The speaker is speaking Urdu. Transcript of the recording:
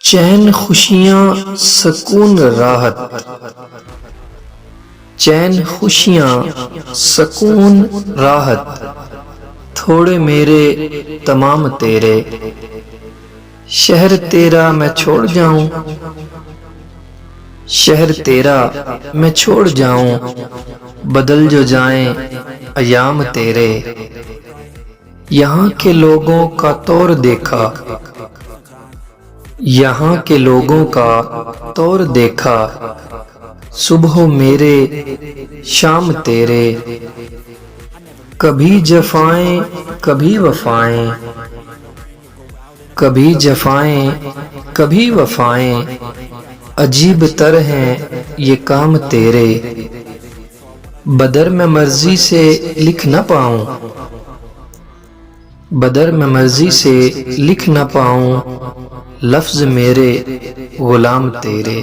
چین خوشیاں سکون راحت، چین خوشیاں سکون راحت، تھوڑے میرے تمام تیرے، شہر تیرا میں چھوڑ جاؤں، شہر تیرا میں چھوڑ جاؤں، بدل جو جائیں ایام تیرے، یہاں کے لوگوں کا طور دیکھا، یہاں کے لوگوں کا طور دیکھا، صبح میرے شام تیرے، کبھی جفائیں کبھی وفائیں، کبھی جفائیں کبھی وفائیں، عجیب تر ہیں یہ کام تیرے، بدر میں مرضی سے لکھ نہ پاؤں، بدر میں مرضی سے لکھ نہ پاؤں، لفظ میرے غلام تیرے۔